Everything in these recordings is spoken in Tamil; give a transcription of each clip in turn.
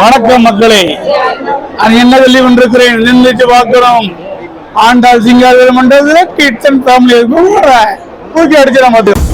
வணக்கம் மக்களே, அது என்ன சொல்லி கொண்டிருக்கிறேன், நின்றுட்டு பார்க்கிறோம். ஆண்டாள் சிங்காரம் மண்டலத்துல கிட்ஸ் அண்ட் ஃபேமிலி தூக்கி அடிச்சிட மாட்டோம்.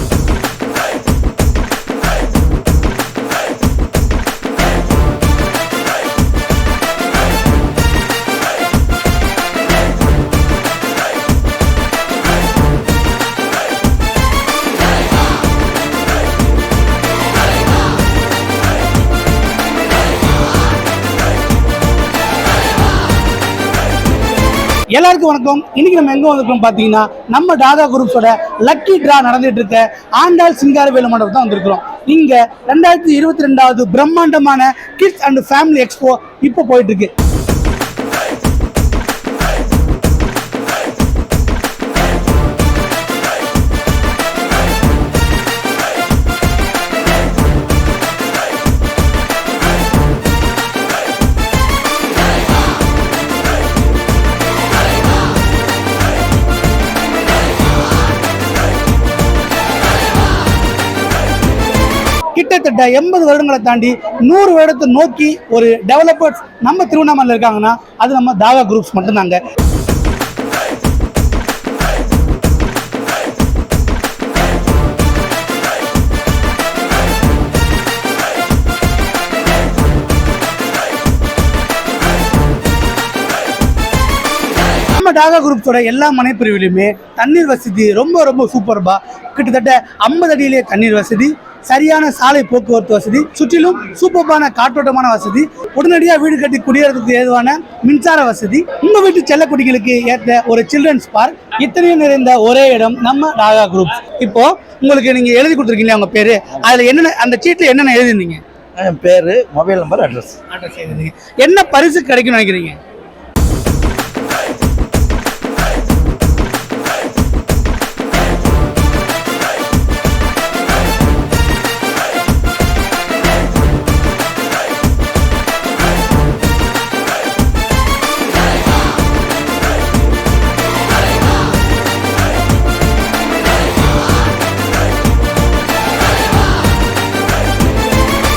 எல்லாருக்கும் வணக்கம். இன்னைக்கு நம்ம எங்க வந்திருக்கோம் பாத்தீங்கன்னா, நம்ம தாதா குரூப்ஸோட லக்கி டிரா நடந்துட்டு இருக்க ஆண்டாள் சிங்காரவேலு மண்டபம் தான் வந்திருக்கிறோம். இங்க 2022வது பிரம்மாண்டமான கிட்ஸ் அண்ட் ஃபேமிலி எக்ஸ்போ இப்போ போயிட்டு இருக்கு. கிட்டத்தட்ட 80 வருடங்களை தாண்டி 100 வருடத்தை நோக்கி ஒரு டெவலப்பர்ஸ் நம்ம திருவண்ணாமலையில் இருக்காங்கன்னா அது நம்ம தாதா குரூப்ஸ் மட்டும்தாங்க. நம்ம தாதா குரூப்ஸோட எல்லா மனை பிரிவிலுமே தண்ணீர் வசதி ரொம்ப சூப்பர்பா. கிட்டத்தட்ட 50 அடியிலே தண்ணீர் வசதி, சரியான சாலை போக்குவரத்து வசதி, சுற்றிலும் சூப்பர்பான காற்றோட்டமான வசதி, உடனடியாக வீடு கட்டி குடியேறதுக்கு ஏதுவான மின்சார வசதி, உங்க வீட்டு செல்லக்குடிகளுக்கு ஏற்ற ஒரு சில்ட்ரன்ஸ் பார்க், இத்தனையும் நிறைந்த ஒரே இடம் நம்ம தாதா குரூப்ஸ். இப்போ உங்களுக்கு நீங்க எழுதி கொடுத்துருக்கீங்க உங்க பேரு, அதுல என்னென்ன அந்த சீட்ல என்னென்ன எழுதிருந்தீங்க? என் பேரு, மொபைல் நம்பர், அட்ரஸ் எழுதிருந்தீங்க. என்ன பரிசு கிடைக்கும்னு நினைக்கிறீங்க?